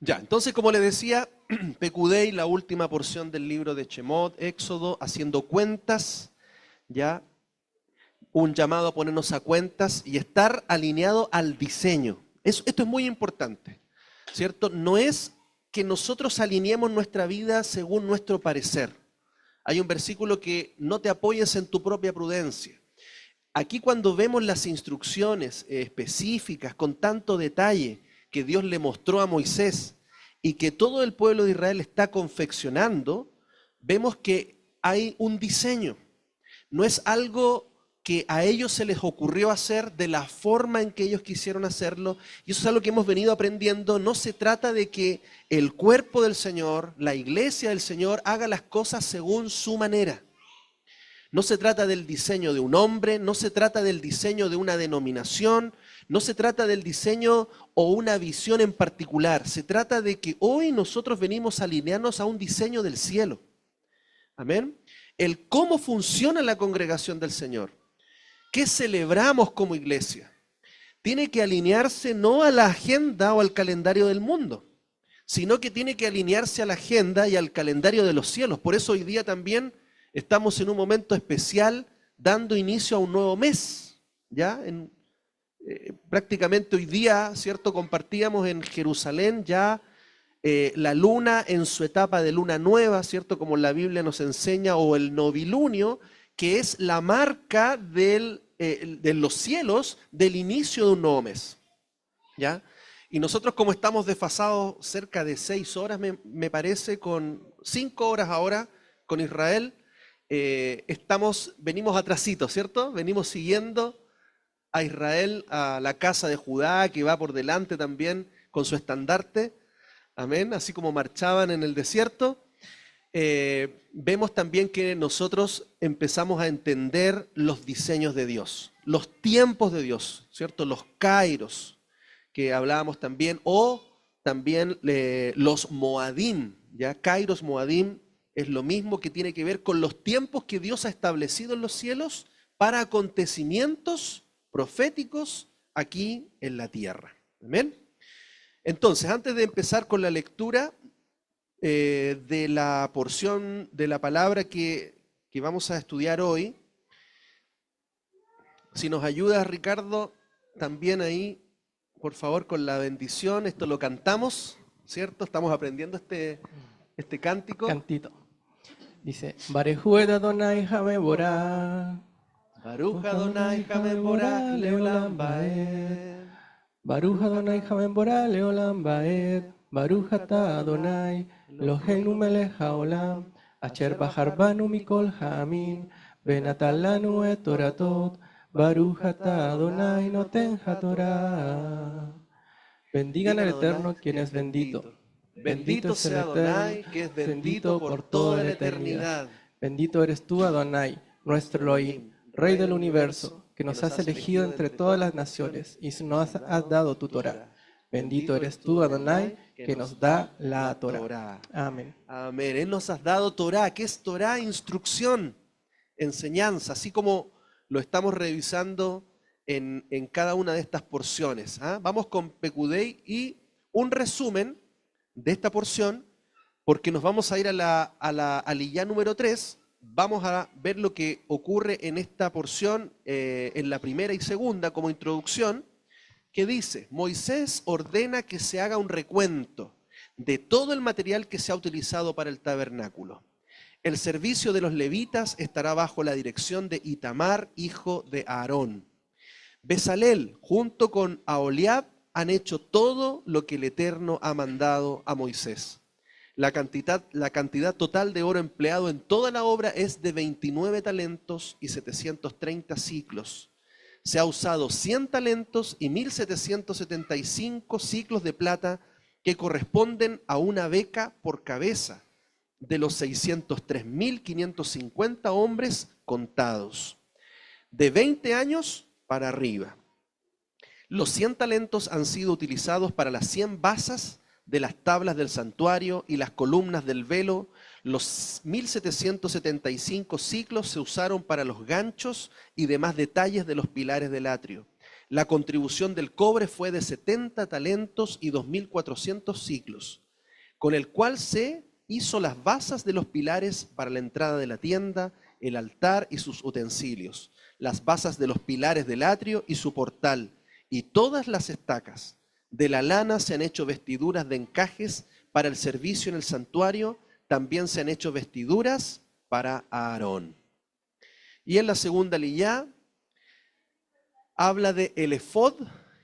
Ya, entonces como les decía, Pecudei, la última porción del libro de Shemot, Éxodo, haciendo cuentas, ya, un llamado a ponernos a cuentas y estar alineado al diseño. Esto es muy importante, ¿cierto? No es que nosotros alineemos nuestra vida según nuestro parecer. Hay un versículo que no te apoyes en tu propia prudencia. Aquí cuando vemos las instrucciones específicas con tanto detalle que Dios le mostró a Moisés y que todo el pueblo de Israel está confeccionando, vemos que hay un diseño. No es algo que a ellos se les ocurrió hacer de la forma en que ellos quisieron hacerlo, y eso es algo que hemos venido aprendiendo. No se trata de que el cuerpo del Señor, la iglesia del Señor, haga las cosas según su manera. No se trata del diseño de un hombre, no se trata del diseño de una denominación, no se trata del diseño o una visión en particular. Se trata de que hoy nosotros venimos a alinearnos a un diseño del cielo. Amén. El cómo funciona la congregación del Señor, qué celebramos como iglesia, tiene que alinearse no a la agenda o al calendario del mundo, sino que tiene que alinearse a la agenda y al calendario de los cielos. Por eso hoy día también estamos en un momento especial dando inicio a un nuevo mes. ¿Ya? Prácticamente hoy día, ¿cierto? Compartíamos en Jerusalén ya la luna en su etapa de luna nueva, ¿cierto? Como la Biblia nos enseña, o el novilunio, que es la marca de los cielos del inicio de un nuevo mes. ¿Ya? Y nosotros, como estamos desfasados cerca de 6 horas, me parece, con 5 horas ahora con Israel, venimos atrasito, ¿cierto? Venimos siguiendo a Israel, a la casa de Judá, que va por delante también con su estandarte. Amén, así como marchaban en el desierto. Vemos también que nosotros empezamos a entender los diseños de Dios, los tiempos de Dios, ¿cierto? Los kairos, que hablábamos también, o también los moadim, ¿ya? Kairos, moadim, es lo mismo, que tiene que ver con los tiempos que Dios ha establecido en los cielos para acontecimientos proféticos aquí en la tierra. Amén. Entonces, antes de empezar con la lectura de la porción de la palabra que vamos a estudiar hoy, si nos ayuda Ricardo, también ahí, por favor, con la bendición. Esto lo cantamos, ¿cierto? Estamos aprendiendo este cántico. Cantito. Dice, Barejú et Adonai Hameborah. Baruch Adonai Hameborah Leolam Baed. Baruch Adonai Hameborah Leolam Baed. Baruch Ata Adonai Eloheinu melech haolam. Asher baharbanu mikol ha'amin. Benatalanu et Toratot. Baruch Ata Adonai noten haTorah. Bendigan al Eterno, quien es bendito. Bendito sea Adonai, que es bendito por toda la eternidad. Bendito eres tú, Adonai, nuestro Elohim, Rey del universo, que nos has elegido entre todas las naciones y nos has dado tu Torah. Bendito eres tú, Adonai, que nos da la Torah. Amén. Amén. Él nos has dado Torah. ¿Qué es Torah? Instrucción, enseñanza, así como lo estamos revisando en cada una de estas porciones. Vamos con Pecudei y un resumen de esta porción, porque nos vamos a ir a la aliyá número 3. Vamos a ver lo que ocurre en esta porción, en la primera y segunda, como introducción, que dice: Moisés ordena que se haga un recuento de todo el material que se ha utilizado para el tabernáculo. El servicio de los levitas estará bajo la dirección de Itamar, hijo de Aarón. Bezalel, junto con Aholiab, han hecho todo lo que el Eterno ha mandado a Moisés. La cantidad total de oro empleado en toda la obra es de 29 talentos y 730 ciclos. Se ha usado 100 talentos y 1775 ciclos de plata, que corresponden a una beca por cabeza de los 603.550 hombres contados, de 20 años para arriba. Los 100 talentos han sido utilizados para las 100 basas de las tablas del santuario y las columnas del velo. Los 1775 ciclos se usaron para los ganchos y demás detalles de los pilares del atrio. La contribución del cobre fue de 70 talentos y 2.400 siclos, con el cual se hizo las basas de los pilares para la entrada de la tienda, el altar y sus utensilios, las basas de los pilares del atrio y su portal, y todas las estacas. De la lana se han hecho vestiduras de encajes para el servicio en el santuario, también se han hecho vestiduras para Aarón. Y en la segunda liyá habla de el efod,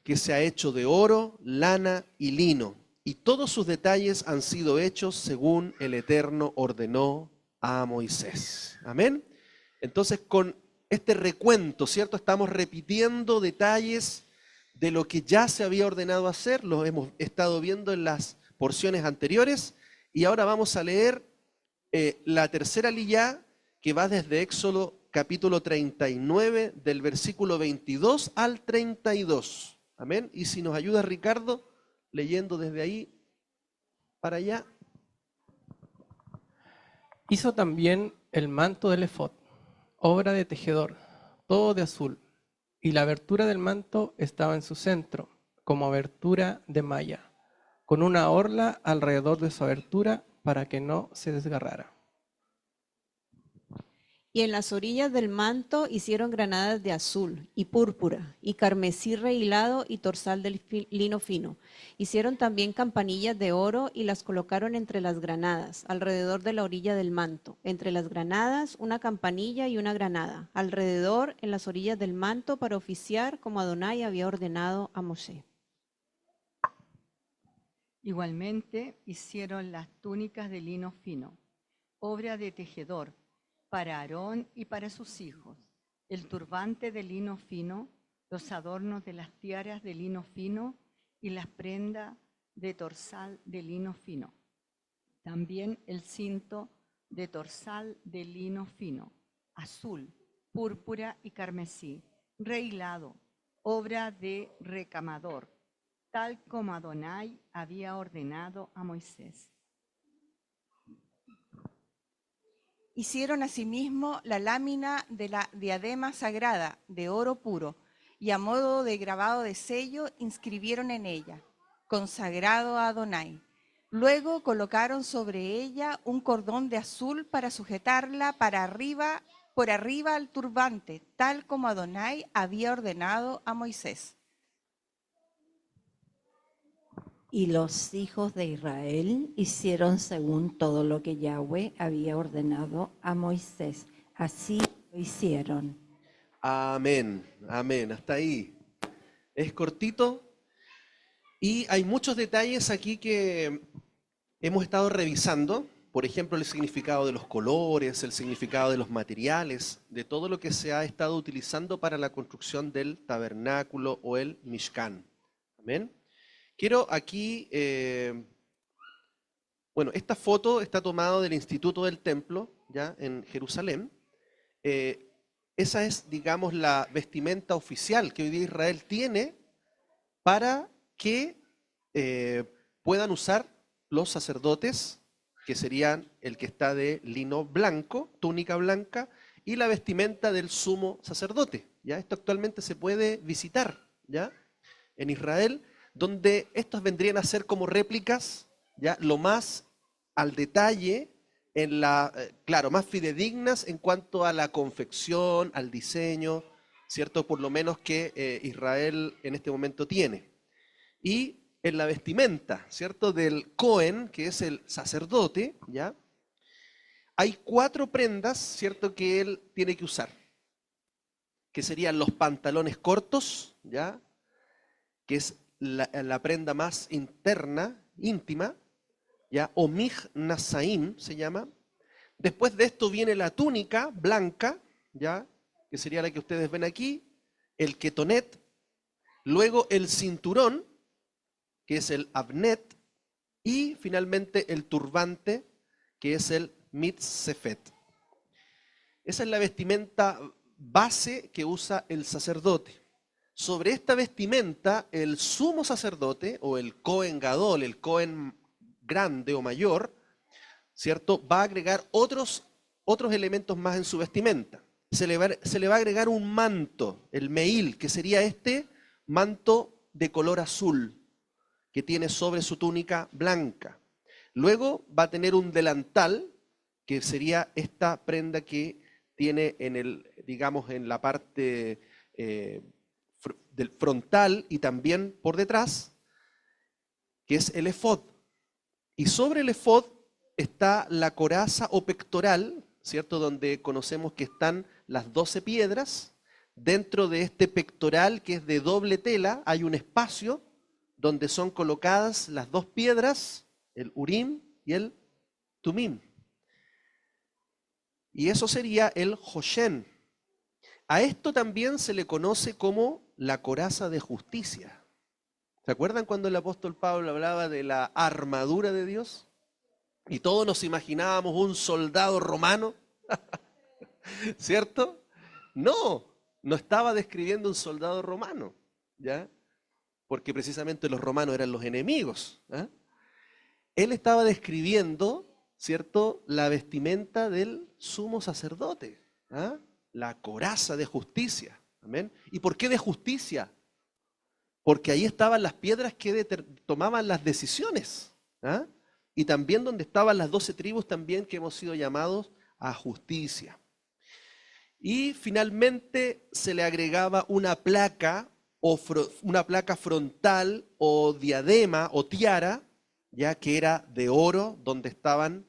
que se ha hecho de oro, lana y lino, y todos sus detalles han sido hechos según el Eterno ordenó a Moisés. Amén. Entonces, con este recuento, ¿cierto? Estamos repitiendo detalles de lo que ya se había ordenado hacer, lo hemos estado viendo en las porciones anteriores, y ahora vamos a leer la tercera liyá, que va desde Éxodo capítulo 39, del versículo 22 al 32. Amén. Y si nos ayuda Ricardo, leyendo desde ahí para allá. Hizo también el manto del efod, obra de tejedor, todo de azul, y la abertura del manto estaba en su centro, como abertura de malla, con una orla alrededor de su abertura para que no se desgarrara. Y en las orillas del manto hicieron granadas de azul y púrpura y carmesí rehilado y torsal del lino fino. Hicieron también campanillas de oro y las colocaron entre las granadas, alrededor de la orilla del manto. Entre las granadas una campanilla y una granada, alrededor en las orillas del manto para oficiar como Adonai había ordenado a Moshe. Igualmente hicieron las túnicas de lino fino, obra de tejedor, para Aarón y para sus hijos, el turbante de lino fino, los adornos de las tiaras de lino fino y las prendas de torsal de lino fino. También el cinto de torsal de lino fino, azul, púrpura y carmesí, rehilado, obra de recamador, tal como Adonai había ordenado a Moisés. Hicieron asimismo la lámina de la diadema sagrada de oro puro, y a modo de grabado de sello inscribieron en ella, consagrado a Adonai. Luego colocaron sobre ella un cordón de azul para sujetarla por arriba al turbante, tal como Adonai había ordenado a Moisés. Y los hijos de Israel hicieron según todo lo que Yahweh había ordenado a Moisés. Así lo hicieron. Amén, amén, hasta ahí. Es cortito y hay muchos detalles aquí que hemos estado revisando. Por ejemplo, el significado de los colores, el significado de los materiales, de todo lo que se ha estado utilizando para la construcción del tabernáculo o el Mishkan. Amén. Quiero aquí, esta foto está tomada del Instituto del Templo, ya en Jerusalén. Esa es, digamos, la vestimenta oficial que hoy día Israel tiene para que puedan usar los sacerdotes, que serían el que está de lino blanco, túnica blanca, y la vestimenta del sumo sacerdote. ¿Ya? Esto actualmente se puede visitar, ¿ya? En Israel, donde estos vendrían a ser como réplicas, ya lo más al detalle, claro, más fidedignas en cuanto a la confección, al diseño, ¿cierto? Por lo menos que Israel en este momento tiene. Y en la vestimenta, ¿cierto? Del Cohen, que es el sacerdote, ¿ya? Hay 4 prendas, ¿cierto? Que él tiene que usar, que serían los pantalones cortos, ¿ya? Que es la prenda más interna, íntima, ¿ya? Omij Nasaim se llama. Después de esto viene la túnica blanca, ¿ya? Que sería la que ustedes ven aquí, el ketonet, luego el cinturón, que es el abnet, y finalmente el turbante, que es el mitzefet. Esa es la vestimenta base que usa el sacerdote. Sobre esta vestimenta, el sumo sacerdote, o el Cohen Gadol, el Cohen grande o mayor, ¿cierto? Va a agregar otros elementos más en su vestimenta. Se le va a agregar un manto, el meil, que sería este manto de color azul que tiene sobre su túnica blanca. Luego va a tener un delantal, que sería esta prenda que tiene en el, digamos, en la parte del frontal y también por detrás, que es el efod. Y sobre el efod está la coraza o pectoral, ¿cierto? Donde conocemos que están las 12 piedras. Dentro de este pectoral, que es de doble tela, hay un espacio donde son colocadas las 2 piedras, el Urim y el Tumim. Y eso sería el Joshen. A esto también se le conoce como la coraza de justicia. ¿Se acuerdan cuando el apóstol Pablo hablaba de la armadura de Dios? Y todos nos imaginábamos un soldado romano, ¿cierto? No, no estaba describiendo un soldado romano, ¿ya? Porque precisamente los romanos eran los enemigos, ¿eh? Él estaba describiendo, ¿cierto?, la vestimenta del sumo sacerdote, ¿eh? La coraza de justicia, ¿amén? ¿Y por qué de justicia? Porque ahí estaban las piedras que tomaban las decisiones, ¿eh? Y también donde estaban las 12 tribus también que hemos sido llamados a justicia. Y finalmente se le agregaba una placa frontal o diadema o tiara, ya que era de oro, donde estaban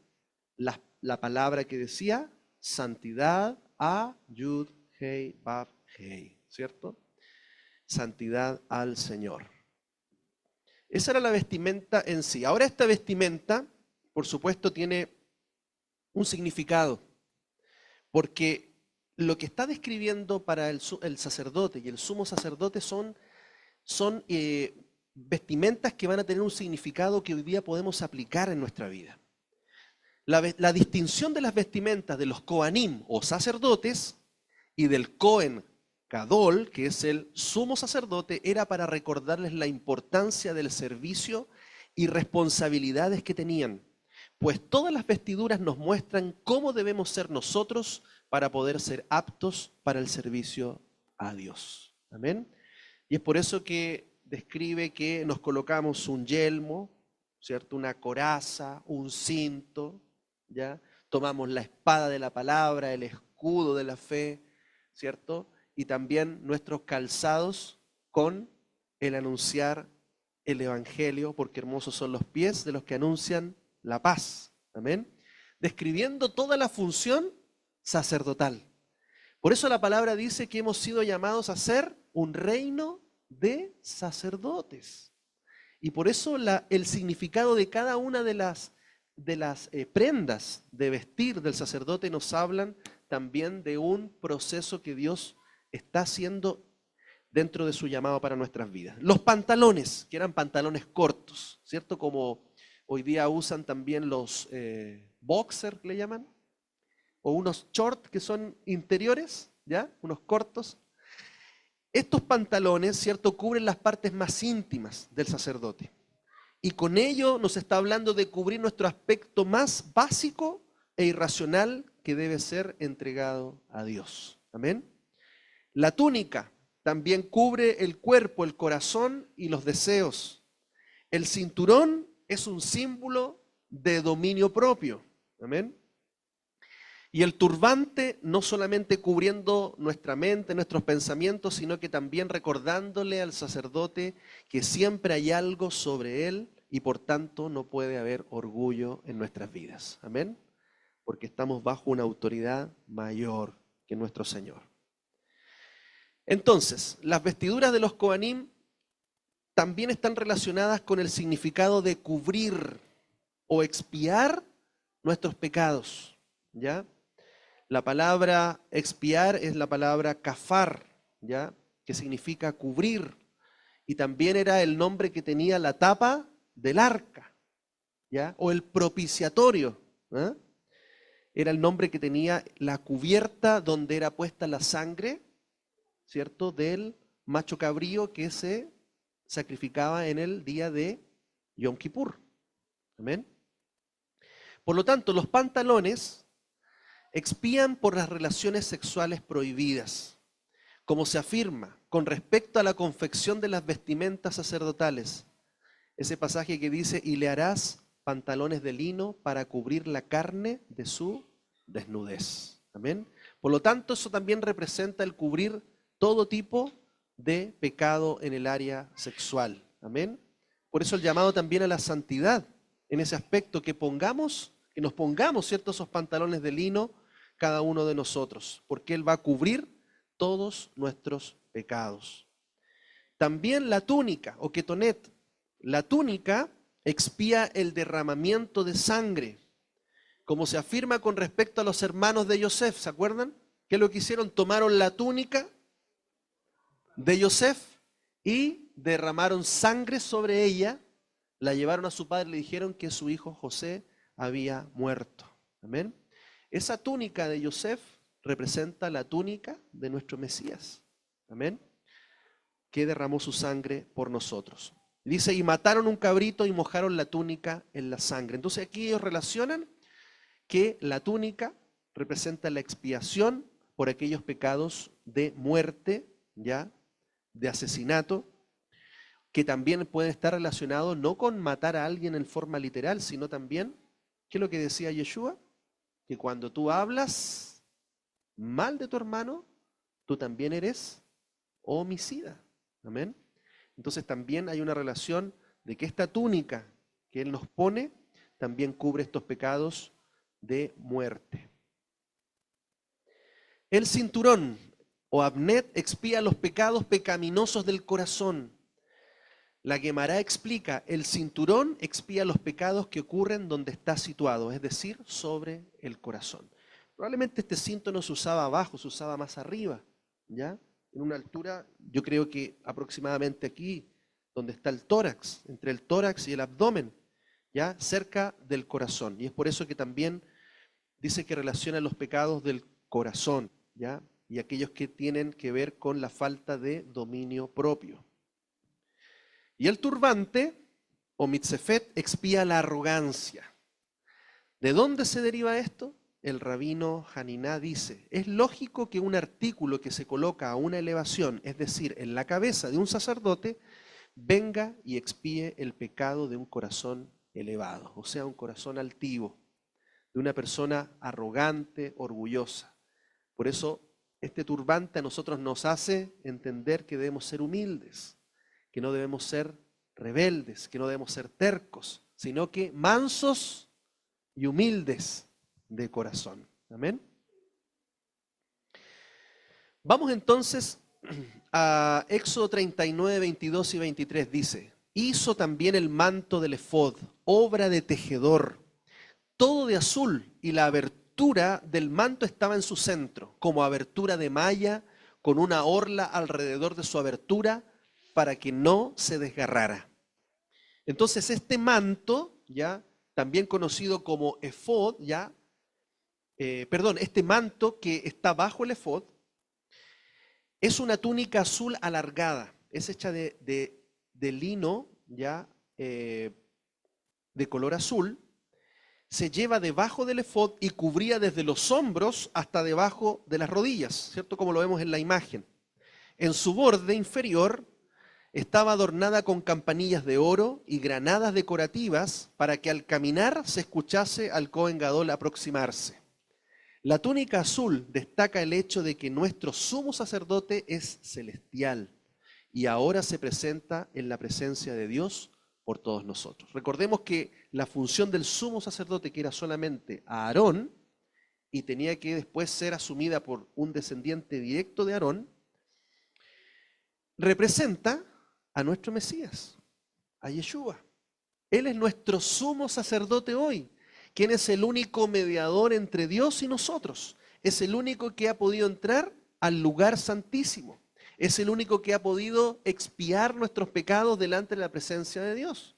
la palabra que decía santidad, A, Yud, Hei, Vav, Hei, ¿cierto? Santidad al Señor. Esa era la vestimenta en sí. Ahora esta vestimenta, por supuesto, tiene un significado, porque lo que está describiendo para el sacerdote y el sumo sacerdote son vestimentas que van a tener un significado que hoy día podemos aplicar en nuestra vida. La distinción de las vestimentas de los Kohanim o sacerdotes y del Kohen Gadol, que es el sumo sacerdote, era para recordarles la importancia del servicio y responsabilidades que tenían. Pues todas las vestiduras nos muestran cómo debemos ser nosotros para poder ser aptos para el servicio a Dios. Amén. Y es por eso que describe que nos colocamos un yelmo, ¿cierto? Una coraza, un cinto, ¿ya? Tomamos la espada de la palabra, el escudo de la fe, ¿cierto? Y también nuestros calzados con el anunciar el evangelio, porque hermosos son los pies de los que anuncian la paz. Amén. Describiendo toda la función sacerdotal. Por eso la palabra dice que hemos sido llamados a ser un reino de sacerdotes. Y por eso el significado de cada una de las prendas de vestir del sacerdote nos hablan también de un proceso que Dios está haciendo dentro de su llamado para nuestras vidas. Los pantalones, que eran pantalones cortos, ¿cierto? Como hoy día usan también los boxers, le llaman, o unos shorts que son interiores, ¿ya? Unos cortos. Estos pantalones, ¿cierto?, cubren las partes más íntimas del sacerdote. Y con ello nos está hablando de cubrir nuestro aspecto más básico e irracional que debe ser entregado a Dios. Amén. La túnica también cubre el cuerpo, el corazón y los deseos. El cinturón es un símbolo de dominio propio. Amén. Y el turbante no solamente cubriendo nuestra mente, nuestros pensamientos, sino que también recordándole al sacerdote que siempre hay algo sobre él y por tanto no puede haber orgullo en nuestras vidas. Amén. Porque estamos bajo una autoridad mayor que nuestro Señor. Entonces, las vestiduras de los Kohanim también están relacionadas con el significado de cubrir o expiar nuestros pecados, ¿ya? La palabra expiar es la palabra kafar, ¿ya? Que significa cubrir. Y también era el nombre que tenía la tapa del arca, ¿ya? O el propiciatorio, ¿eh? Era el nombre que tenía la cubierta donde era puesta la sangre, ¿cierto?, del macho cabrío que se sacrificaba en el día de Yom Kippur. Amén. Por lo tanto, los pantalones expían por las relaciones sexuales prohibidas, como se afirma con respecto a la confección de las vestimentas sacerdotales. Ese pasaje que dice, y le harás pantalones de lino para cubrir la carne de su desnudez. Amén. Por lo tanto, eso también representa el cubrir todo tipo de pecado en el área sexual. Amén. Por eso el llamado también a la santidad en ese aspecto, que nos pongamos, ¿cierto?, esos pantalones de lino cada uno de nosotros, porque Él va a cubrir todos nuestros pecados. También la túnica o ketonet. La túnica expía el derramamiento de sangre, como se afirma con respecto a los hermanos de Yosef. ¿Se acuerdan? ¿Qué es lo que hicieron? Tomaron la túnica de Yosef y derramaron sangre sobre ella, la llevaron a su padre y le dijeron que su hijo José había muerto. Amén. Esa túnica de Yosef representa la túnica de nuestro Mesías. Amén. Que derramó su sangre por nosotros. Dice, y mataron un cabrito y mojaron la túnica en la sangre. Entonces aquí ellos relacionan que la túnica representa la expiación por aquellos pecados de muerte, ya, de asesinato, que también pueden estar relacionados no con matar a alguien en forma literal, sino también, ¿qué es lo que decía Yeshua? Que cuando tú hablas mal de tu hermano, tú también eres homicida. Amén. Entonces también hay una relación de que esta túnica que Él nos pone también cubre estos pecados de muerte. El cinturón o abnet expía los pecados pecaminosos del corazón. La Guemará explica, el cinturón expía los pecados que ocurren donde está situado, es decir, sobre el corazón. Probablemente este cinto no se usaba abajo, se usaba más arriba, ¿ya? En una altura, yo creo que aproximadamente aquí, donde está el tórax, entre el tórax y el abdomen, ¿ya? Cerca del corazón. Y es por eso que también dice que relaciona los pecados del corazón, ¿ya? Y aquellos que tienen que ver con la falta de dominio propio. Y el turbante, o mitzefet, expía la arrogancia. ¿De dónde se deriva esto? El rabino Haniná dice, es lógico que un artículo que se coloca a una elevación, es decir, en la cabeza de un sacerdote, venga y expíe el pecado de un corazón elevado, o sea, un corazón altivo, de una persona arrogante, orgullosa. Por eso, este turbante a nosotros nos hace entender que debemos ser humildes, que no debemos ser rebeldes, que no debemos ser tercos, sino que mansos y humildes de corazón. Amén. Vamos entonces a Éxodo 39, 22 y 23. Dice, hizo también el manto del efod, obra de tejedor, todo de azul, y la abertura del manto estaba en su centro, como abertura de malla, con una orla alrededor de su abertura, para que no se desgarrara. Entonces este manto, ya también conocido como efod, ya, este manto que está bajo el efod, es una túnica azul alargada, es hecha de lino, ya, de color azul, se lleva debajo del efod y cubría desde los hombros hasta debajo de las rodillas, ¿cierto? Como lo vemos en la imagen. En su borde inferior estaba adornada con campanillas de oro y granadas decorativas para que al caminar se escuchase al Cohen Gadol aproximarse. La túnica azul destaca el hecho de que nuestro sumo sacerdote es celestial y ahora se presenta en la presencia de Dios por todos nosotros. Recordemos que la función del sumo sacerdote, que era solamente a Aarón, y tenía que después ser asumida por un descendiente directo de Aarón, representa a nuestro Mesías, a Yeshua. Él es nuestro sumo sacerdote hoy, quien es el único mediador entre Dios y nosotros. Es el único que ha podido entrar al lugar santísimo. Es el único que ha podido expiar nuestros pecados delante de la presencia de Dios.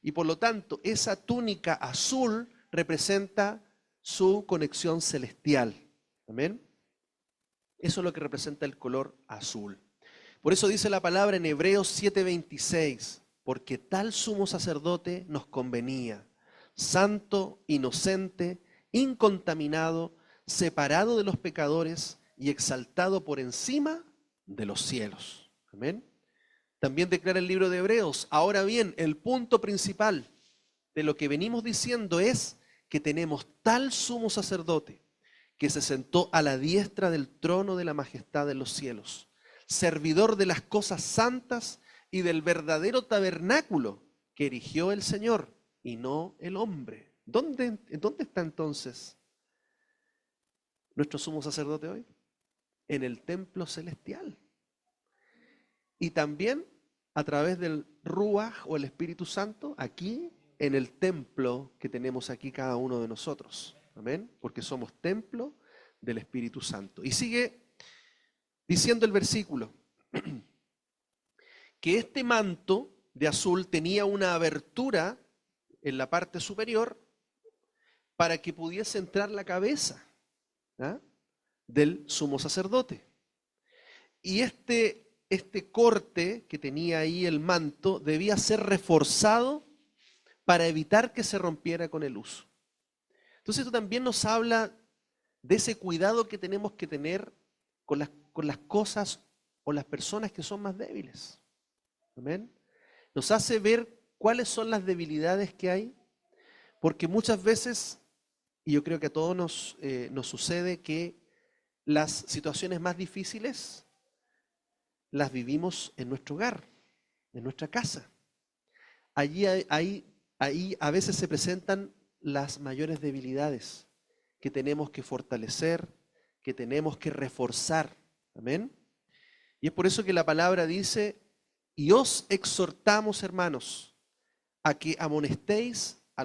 Y por lo tanto, esa túnica azul representa su conexión celestial. Amén. Eso es lo que representa el color azul. Por eso dice la palabra en Hebreos 7:26, porque tal sumo sacerdote nos convenía, santo, inocente, incontaminado, separado de los pecadores y exaltado por encima de los cielos. Amén. También declara el libro de Hebreos. Ahora bien, el punto principal de lo que venimos diciendo es que tenemos tal sumo sacerdote que se sentó a la diestra del trono de la majestad en los cielos, servidor de las cosas santas y del verdadero tabernáculo que erigió el Señor y no el hombre. ¿Dónde está entonces nuestro sumo sacerdote hoy? En el templo celestial. Y también a través del Ruaj o el Espíritu Santo, aquí en el templo que tenemos aquí cada uno de nosotros. Amén. Porque somos templo del Espíritu Santo. Y sigue diciendo el versículo que este manto de azul tenía una abertura en la parte superior para que pudiese entrar la cabeza del sumo sacerdote. Y este corte que tenía ahí el manto debía ser reforzado para evitar que se rompiera con el uso. Entonces esto también nos habla de ese cuidado que tenemos que tener con las cosas o las personas que son más débiles. Amén. Nos hace ver cuáles son las debilidades que hay, porque muchas veces, y yo creo que a todos nos sucede, que las situaciones más difíciles las vivimos en nuestro hogar, en nuestra casa. Allí ahí a veces se presentan las mayores debilidades que tenemos que fortalecer, que tenemos que reforzar. Amén. Y es por eso que la palabra dice: y os exhortamos, hermanos, a que amonestéis a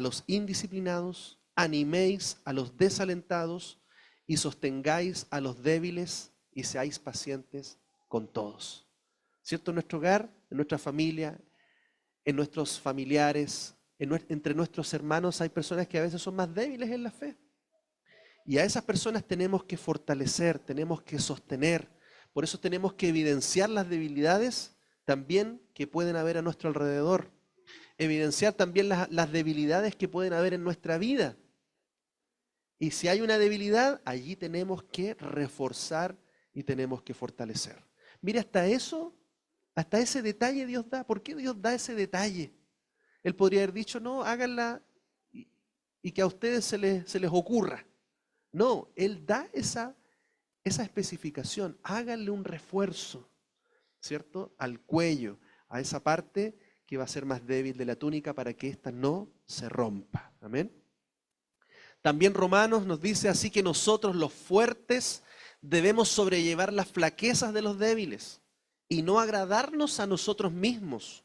los indisciplinados, animéis a los desalentados y sostengáis a los débiles y seáis pacientes con todos. ¿Cierto? En nuestro hogar, en nuestra familia, en nuestros familiares, entre nuestros hermanos hay personas que a veces son más débiles en la fe. Y a esas personas tenemos que fortalecer, tenemos que sostener. Por eso tenemos que evidenciar las debilidades también que pueden haber a nuestro alrededor. Evidenciar también las debilidades que pueden haber en nuestra vida. Y si hay una debilidad, allí tenemos que reforzar y tenemos que fortalecer. Mire, hasta ese detalle Dios da. ¿Por qué Dios da ese detalle? Él podría haber dicho: no, háganla y que a ustedes se les ocurra. No, Él da esa especificación. Háganle un refuerzo, ¿cierto? Al cuello, a esa parte que va a ser más débil de la túnica para que ésta no se rompa. Amén. También Romanos nos dice: así que nosotros los fuertes debemos sobrellevar las flaquezas de los débiles y no agradarnos a nosotros mismos.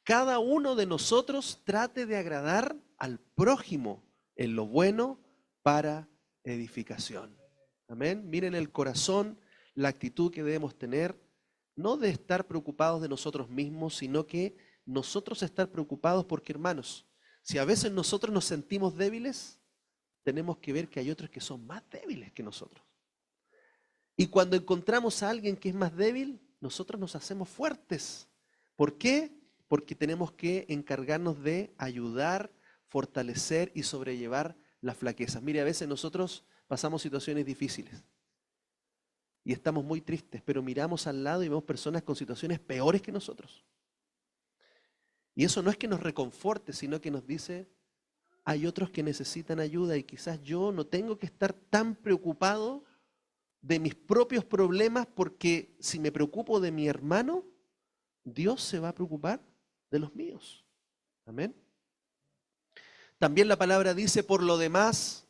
Cada uno de nosotros trate de agradar al prójimo en lo bueno para edificación. Amén. Miren el corazón, la actitud que debemos tener, no de estar preocupados de nosotros mismos, sino que nosotros estar preocupados porque, hermanos, si a veces nosotros nos sentimos débiles, tenemos que ver que hay otros que son más débiles que nosotros. Y cuando encontramos a alguien que es más débil, nosotros nos hacemos fuertes. ¿Por qué? Porque tenemos que encargarnos de ayudar, fortalecer y sobrellevar las flaquezas. Mire, a veces nosotros pasamos situaciones difíciles y estamos muy tristes, pero miramos al lado y vemos personas con situaciones peores que nosotros. Y eso no es que nos reconforte, sino que nos dice: hay otros que necesitan ayuda y quizás yo no tengo que estar tan preocupado de mis propios problemas, porque si me preocupo de mi hermano, Dios se va a preocupar de los míos. Amén. También la palabra dice: por lo demás,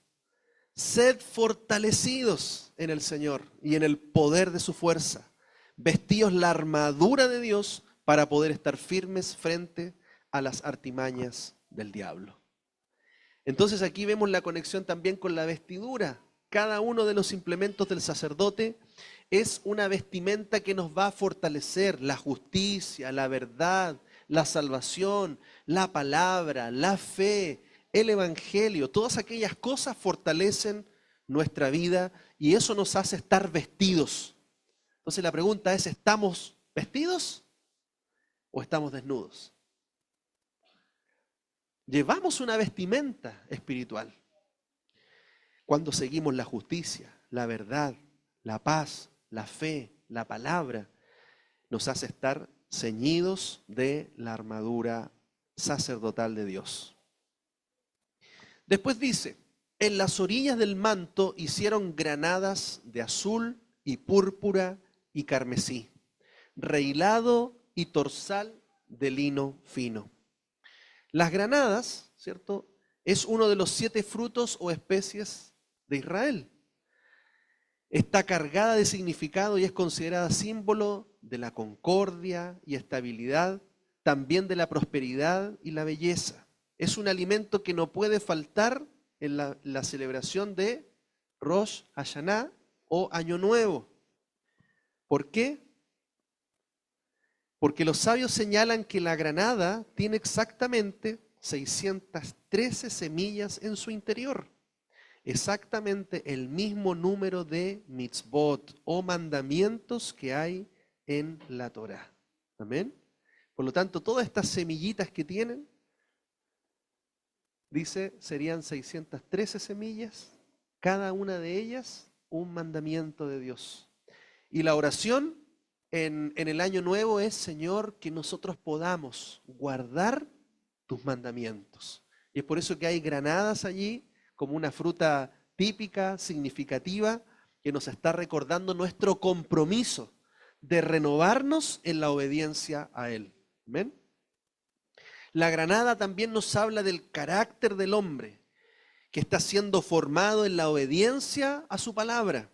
sed fortalecidos en el Señor y en el poder de su fuerza. Vestíos la armadura de Dios para poder estar firmes frente a las artimañas del diablo. Entonces aquí vemos la conexión también con la vestidura. Cada uno de los implementos del sacerdote es una vestimenta que nos va a fortalecer la justicia, la verdad, la salvación, la palabra, la fe, el evangelio. Todas aquellas cosas fortalecen nuestra vida y eso nos hace estar vestidos. Entonces la pregunta es: ¿estamos vestidos o estamos desnudos? Llevamos una vestimenta espiritual cuando seguimos la justicia, la verdad, la paz, la fe, la palabra, nos hace estar ceñidos de la armadura sacerdotal de Dios. Después dice, en las orillas del manto hicieron granadas de azul y púrpura y carmesí, rehilado y torsal de lino fino. Las granadas, ¿cierto?, es uno de los 7 frutos o especies de Israel. Está cargada de significado y es considerada símbolo de la concordia y estabilidad, también de la prosperidad y la belleza. Es un alimento que no puede faltar en la celebración de Rosh Hashanah o Año Nuevo. ¿Por qué? Porque los sabios señalan que la granada tiene exactamente 613 semillas en su interior. Exactamente el mismo número de mitzvot o mandamientos que hay en la Torá. ¿Amén? Por lo tanto, todas estas semillitas que tienen, dice, serían 613 semillas, cada una de ellas un mandamiento de Dios. Y la oración en el año nuevo es, Señor, que nosotros podamos guardar tus mandamientos. Y es por eso que hay granadas allí, como una fruta típica, significativa, que nos está recordando nuestro compromiso de renovarnos en la obediencia a Él. ¿Amén? La granada también nos habla del carácter del hombre, que está siendo formado en la obediencia a su palabra,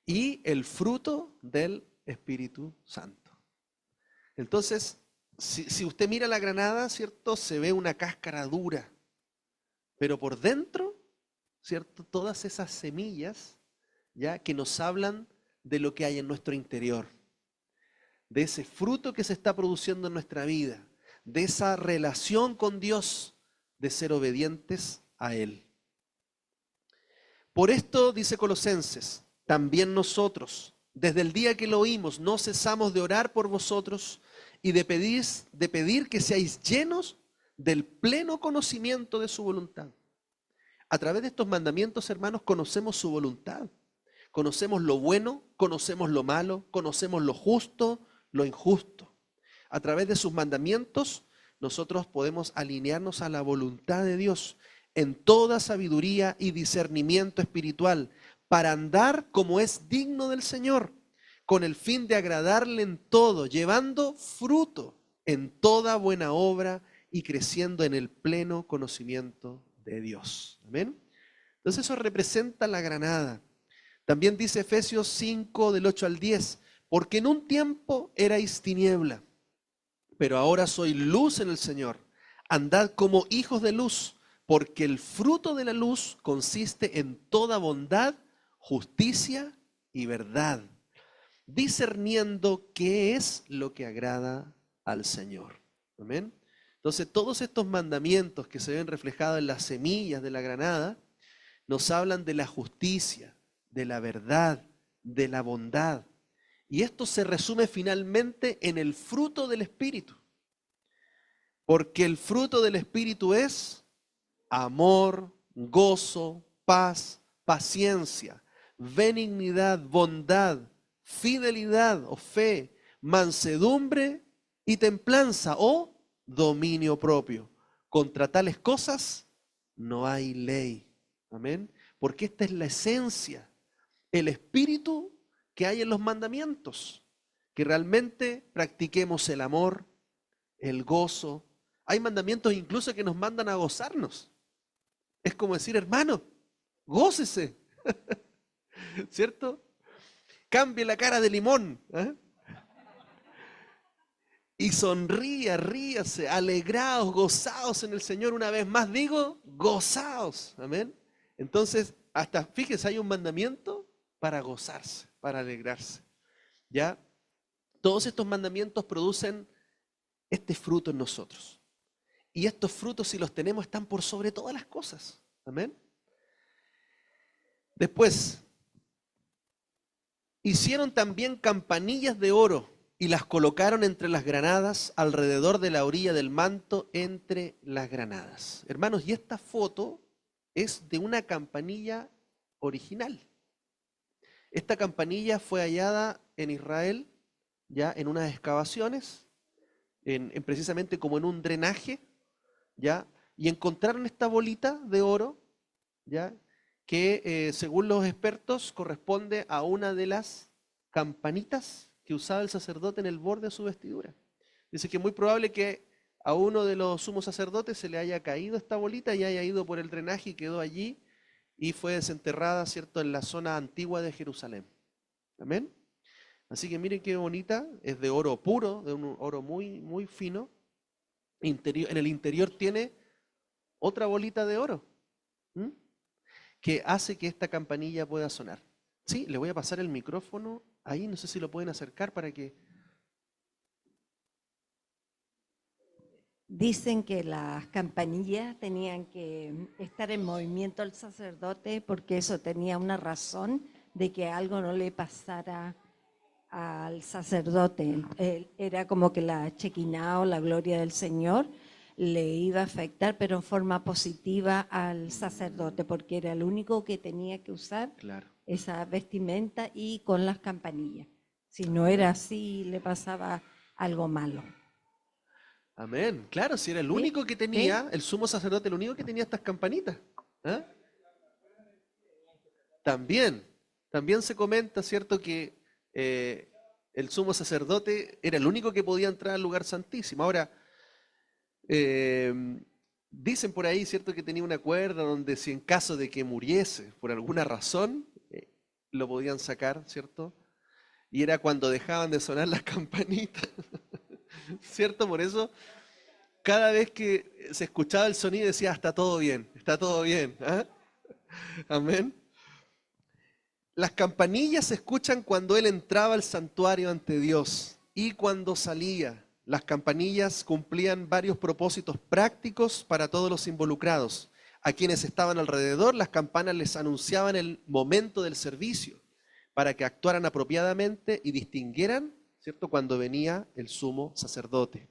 y el fruto del Espíritu Santo. Entonces, si usted mira la granada, ¿cierto?, se ve una cáscara dura, pero por dentro, ¿cierto?, todas esas semillas, ya, que nos hablan de lo que hay en nuestro interior, de ese fruto que se está produciendo en nuestra vida, de esa relación con Dios, de ser obedientes a Él. Por esto, dice Colosenses, también nosotros, desde el día que lo oímos, no cesamos de orar por vosotros y de pedir que seáis llenos del pleno conocimiento de su voluntad. A través de estos mandamientos, hermanos, conocemos su voluntad. Conocemos lo bueno, conocemos lo malo, conocemos lo justo, lo injusto. A través de sus mandamientos, nosotros podemos alinearnos a la voluntad de Dios en toda sabiduría y discernimiento espiritual, para andar como es digno del Señor, con el fin de agradarle en todo, llevando fruto en toda buena obra y creciendo en el pleno conocimiento de Dios. ¿Amén? Entonces eso representa la granada. También dice Efesios 5, del 8 al 10, porque en un tiempo erais tiniebla, pero ahora sois luz en el Señor. Andad como hijos de luz, porque el fruto de la luz consiste en toda bondad, justicia y verdad, discerniendo qué es lo que agrada al Señor. ¿Amén? Entonces, todos estos mandamientos que se ven reflejados en las semillas de la granada, nos hablan de la justicia, de la verdad, de la bondad. Y esto se resume finalmente en el fruto del Espíritu. Porque el fruto del Espíritu es amor, gozo, paz, paciencia, benignidad, bondad, fidelidad o fe, mansedumbre y templanza o dominio propio. Contra tales cosas no hay ley. Amén. Porque esta es la esencia, el espíritu que hay en los mandamientos, que realmente practiquemos el amor, el gozo. Hay mandamientos incluso que nos mandan a gozarnos. Es como decir, hermano, gócese, ¿cierto? Cambie la cara de limón, ¿eh? Y sonría, ríase, alegraos, gozaos en el Señor. Una vez más digo, gozaos. Amén. Entonces, hasta fíjese, hay un mandamiento para gozarse, para alegrarse. ¿Ya? Todos estos mandamientos producen este fruto en nosotros. Y estos frutos, si los tenemos, están por sobre todas las cosas. Amén. Después, hicieron también campanillas de oro y las colocaron entre las granadas, alrededor de la orilla del manto, entre las granadas. Hermanos, y esta foto es de una campanilla original. Esta campanilla fue hallada en Israel, ya en unas excavaciones, precisamente como en un drenaje, ya, y encontraron esta bolita de oro, ya, que según los expertos corresponde a una de las campanitas que usaba el sacerdote en el borde de su vestidura. Dice que es muy probable que a uno de los sumos sacerdotes se le haya caído esta bolita y haya ido por el drenaje y quedó allí y fue desenterrada, ¿cierto?, en la zona antigua de Jerusalén. Amén. Así que miren qué bonita, es de oro puro, de un oro muy, muy fino. En el interior tiene otra bolita de oro, ¿m?, que hace que esta campanilla pueda sonar. Sí, le voy a pasar el micrófono ahí, no sé si lo pueden acercar para que... Dicen que las campanillas tenían que estar en movimiento al sacerdote porque eso tenía una razón de que algo no le pasara al sacerdote. Era como que la Shekinah o la gloria del Señor le iba a afectar, pero en forma positiva al sacerdote, porque era el único que tenía que usar esa vestimenta y con las campanillas. Si no era así, le pasaba algo malo. Amén. Claro, si era el único que tenía, el sumo sacerdote, el único que tenía estas campanitas. ¿Ah? También se comenta, ¿cierto?, que el sumo sacerdote era el único que podía entrar al lugar santísimo. Ahora, dicen por ahí, ¿cierto?, que tenía una cuerda donde si en caso de que muriese por alguna razón, lo podían sacar, ¿cierto? Y era cuando dejaban de sonar las campanitas, ¿cierto? Por eso, cada vez que se escuchaba el sonido decía, está todo bien, está todo bien. ¿Ah? Amén. Las campanillas se escuchan cuando él entraba al santuario ante Dios y cuando salía. Las campanillas cumplían varios propósitos prácticos para todos los involucrados. A quienes estaban alrededor, las campanas les anunciaban el momento del servicio para que actuaran apropiadamente y distinguieran, ¿cierto?, cuando venía el sumo sacerdote.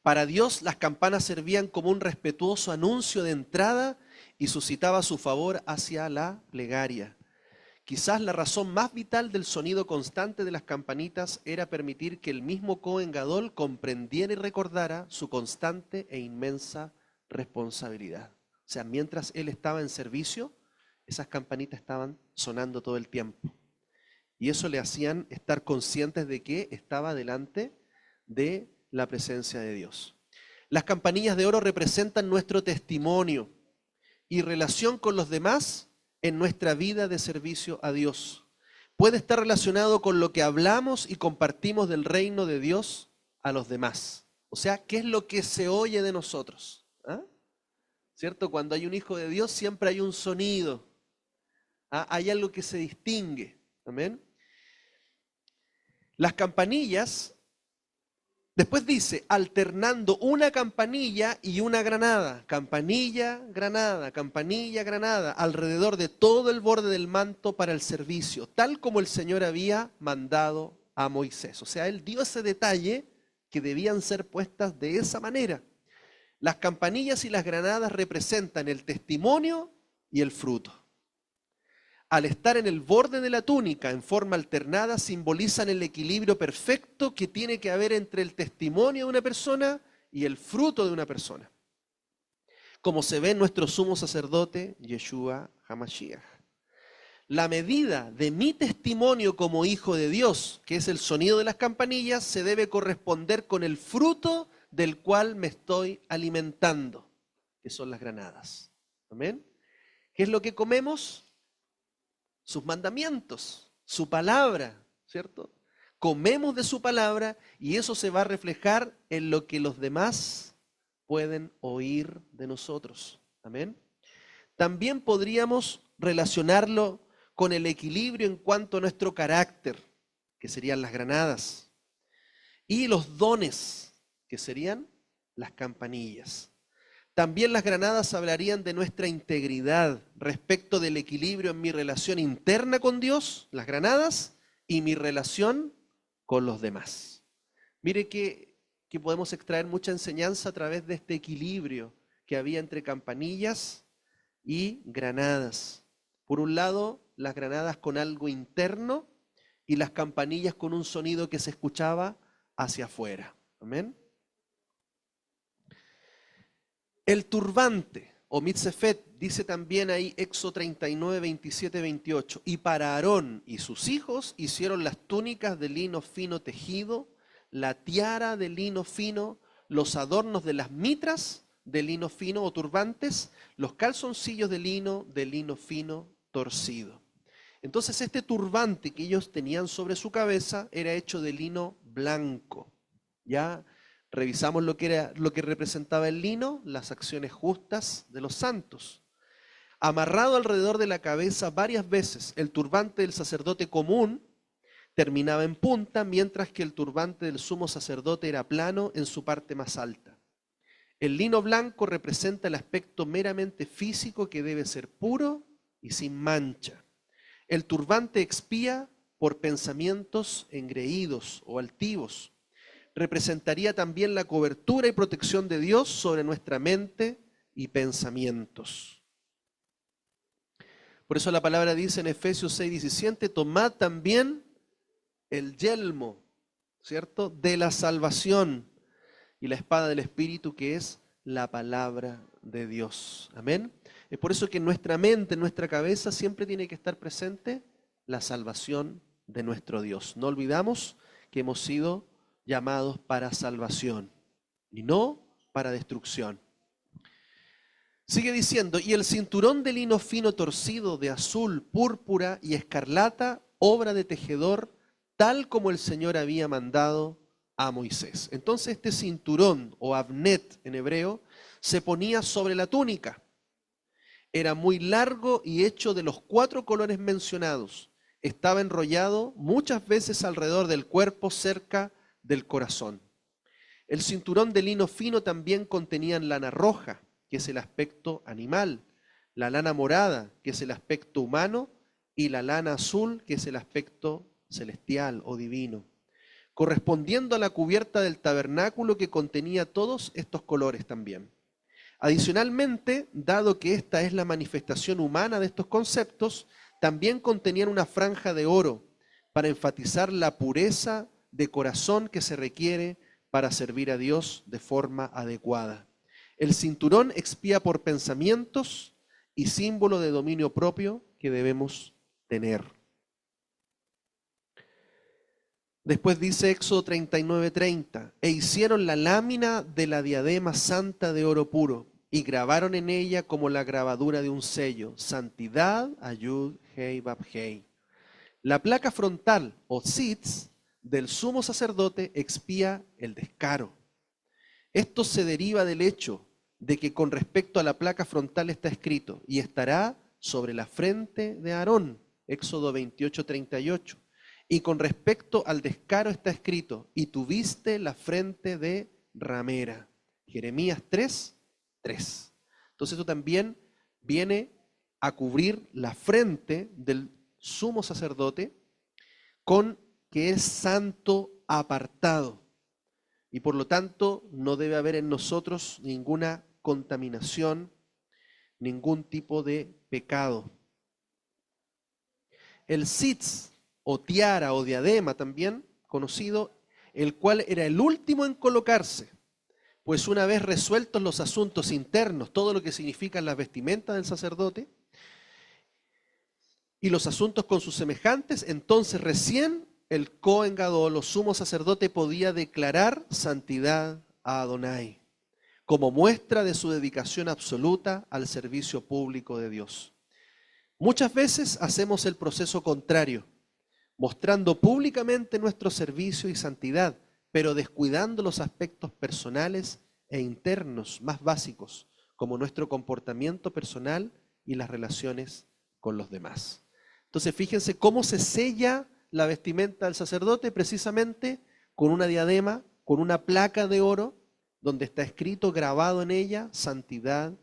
Para Dios, las campanas servían como un respetuoso anuncio de entrada y suscitaba su favor hacia la plegaria. Quizás la razón más vital del sonido constante de las campanitas era permitir que el mismo Cohen Gadol comprendiera y recordara su constante e inmensa responsabilidad. O sea, mientras él estaba en servicio, esas campanitas estaban sonando todo el tiempo. Y eso le hacían estar conscientes de que estaba delante de la presencia de Dios. Las campanillas de oro representan nuestro testimonio y relación con los demás en nuestra vida de servicio a Dios. Puede estar relacionado con lo que hablamos y compartimos del reino de Dios a los demás. O sea, ¿qué es lo que se oye de nosotros? ¿Ah? ¿Cierto? Cuando hay un hijo de Dios siempre hay un sonido. ¿Ah? Hay algo que se distingue. Amén. Las campanillas, después dice, alternando una campanilla y una granada. Campanilla, granada, alrededor de todo el borde del manto para el servicio, tal como el Señor había mandado a Moisés. O sea, él dio ese detalle que debían ser puestas de esa manera. Las campanillas y las granadas representan el testimonio y el fruto. Al estar en el borde de la túnica en forma alternada, simbolizan el equilibrio perfecto que tiene que haber entre el testimonio de una persona y el fruto de una persona. Como se ve en nuestro sumo sacerdote, Yeshua HaMashiach. La medida de mi testimonio como hijo de Dios, que es el sonido de las campanillas, se debe corresponder con el fruto del cual me estoy alimentando, que son las granadas. ¿Amén? ¿Qué es lo que comemos? Sus mandamientos, su palabra, ¿cierto? Comemos de su palabra y eso se va a reflejar en lo que los demás pueden oír de nosotros. Amén. También podríamos relacionarlo con el equilibrio en cuanto a nuestro carácter, que serían las granadas, y los dones, que serían las campanillas. También las granadas hablarían de nuestra integridad respecto del equilibrio en mi relación interna con Dios, las granadas, y mi relación con los demás. Mire que podemos extraer mucha enseñanza a través de este equilibrio que había entre campanillas y granadas. Por un lado, las granadas con algo interno y las campanillas con un sonido que se escuchaba hacia afuera. Amén. El turbante o mitzefet, dice también ahí Éxodo 39, 27, 28. Y para Aarón y sus hijos hicieron las túnicas de lino fino tejido, la tiara de lino fino, los adornos de las mitras de lino fino o turbantes, los calzoncillos de lino fino torcido. Entonces este turbante que ellos tenían sobre su cabeza era hecho de lino blanco. Ya revisamos lo que representaba el lino, las acciones justas de los santos. Amarrado alrededor de la cabeza varias veces, el turbante del sacerdote común terminaba en punta, mientras que el turbante del sumo sacerdote era plano en su parte más alta. El lino blanco representa el aspecto meramente físico que debe ser puro y sin mancha. El turbante expía por pensamientos engreídos o altivos. Representaría también la cobertura y protección de Dios sobre nuestra mente y pensamientos. Por eso la palabra dice en Efesios 6:17, tomad también el yelmo, ¿cierto?, de la salvación y la espada del Espíritu, que es la palabra de Dios. Amén. Es por eso que en nuestra mente, en nuestra cabeza, siempre tiene que estar presente la salvación de nuestro Dios. No olvidamos que hemos sido llamados para salvación y no para destrucción. Sigue diciendo, y el cinturón de lino fino torcido de azul, púrpura y escarlata, obra de tejedor, tal como el Señor había mandado a Moisés. Entonces este cinturón, o avnet en hebreo, se ponía sobre la túnica. Era muy largo y hecho de los 4 colores mencionados. Estaba enrollado muchas veces alrededor del cuerpo, cerca del corazón. El cinturón de lino fino también contenía lana roja, que es el aspecto animal, la lana morada, que es el aspecto humano, y la lana azul, que es el aspecto celestial o divino, correspondiendo a la cubierta del tabernáculo que contenía todos estos colores también. Adicionalmente, dado que esta es la manifestación humana de estos conceptos, también contenían una franja de oro para enfatizar la pureza de corazón que se requiere para servir a Dios de forma adecuada. El cinturón expía por pensamientos y símbolo de dominio propio que debemos tener. Después dice Éxodo 39:30, e hicieron la lámina de la diadema santa de oro puro y grabaron en ella como la grabadura de un sello, santidad, ayud, hei, bab, hei. La placa frontal o tzitz del sumo sacerdote expía el descaro. Esto se deriva del hecho de que con respecto a la placa frontal está escrito, y estará sobre la frente de Aarón, Éxodo 28:38. Y con respecto al descaro está escrito, y tuviste la frente de ramera, Jeremías 3:3. Entonces esto también viene a cubrir la frente del sumo sacerdote con que es santo apartado. Y por lo tanto no debe haber en nosotros ninguna contaminación, ningún tipo de pecado. El tzitz, o tiara o diadema también conocido, el cual era el último en colocarse, pues una vez resueltos los asuntos internos, todo lo que significan las vestimentas del sacerdote y los asuntos con sus semejantes, entonces recién el Cohen Gadol, o sumo sacerdote, podía declarar santidad a Adonai, como muestra de su dedicación absoluta al servicio público de Dios. Muchas veces hacemos el proceso contrario, mostrando públicamente nuestro servicio y santidad, pero descuidando los aspectos personales e internos más básicos, como nuestro comportamiento personal y las relaciones con los demás. Entonces, fíjense cómo se sella la vestimenta del sacerdote, precisamente con una diadema, con una placa de oro, donde está escrito, grabado en ella, santidad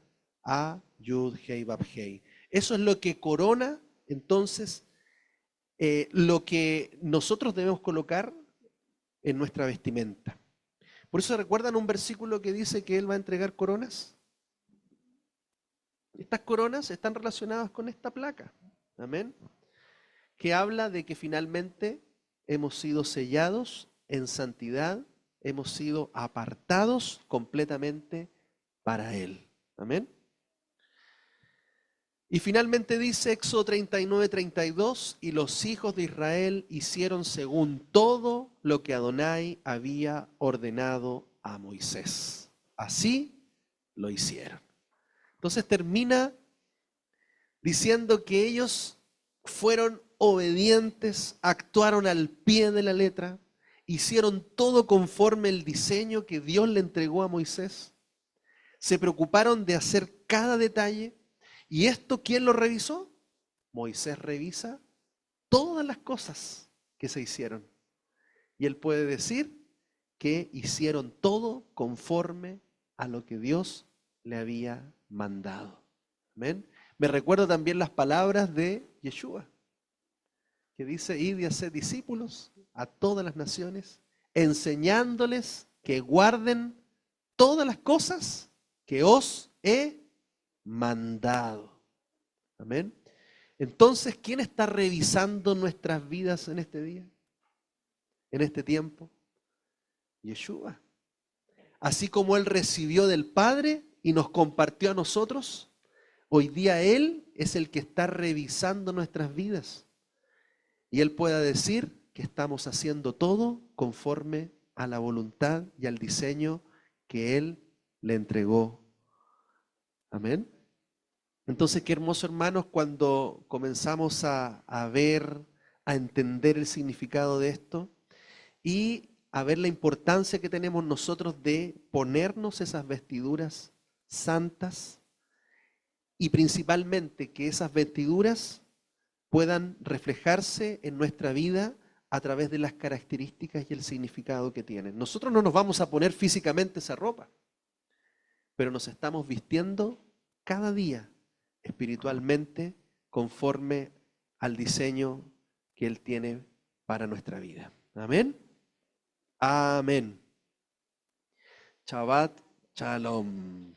a Yud Hei Bab Hei. Eso es lo que corona, entonces, lo que nosotros debemos colocar en nuestra vestimenta. Por eso, ¿recuerdan un versículo que dice que Él va a entregar coronas? Estas coronas están relacionadas con esta placa. Amén. Que habla de que finalmente hemos sido sellados en santidad, hemos sido apartados completamente para Él. Amén. Y finalmente dice Éxodo 39:32, y los hijos de Israel hicieron según todo lo que Adonai había ordenado a Moisés. Así lo hicieron. Entonces termina diciendo que ellos fueron obedientes, actuaron al pie de la letra, hicieron todo conforme el diseño que Dios le entregó a Moisés, se preocuparon de hacer cada detalle. ¿Y esto quién lo revisó? Moisés revisa todas las cosas que se hicieron. Y él puede decir que hicieron todo conforme a lo que Dios le había mandado. Amén. Me recuerdo también las palabras de Yeshua, que dice: id y haced discípulos a todas las naciones, enseñándoles que guarden todas las cosas que os he mandado. Amén. Entonces, ¿quién está revisando nuestras vidas en este día? En este tiempo. Yeshua. Así como Él recibió del Padre y nos compartió a nosotros, hoy día Él es el que está revisando nuestras vidas. Y Él pueda decir que estamos haciendo todo conforme a la voluntad y al diseño que Él le entregó. Amén. Entonces, qué hermoso, hermanos, cuando comenzamos a ver, a entender el significado de esto y a ver la importancia que tenemos nosotros de ponernos esas vestiduras santas y principalmente que esas vestiduras puedan reflejarse en nuestra vida a través de las características y el significado que tienen. Nosotros no nos vamos a poner físicamente esa ropa, pero nos estamos vistiendo cada día espiritualmente conforme al diseño que Él tiene para nuestra vida. Amén. Amén. Shabbat Shalom.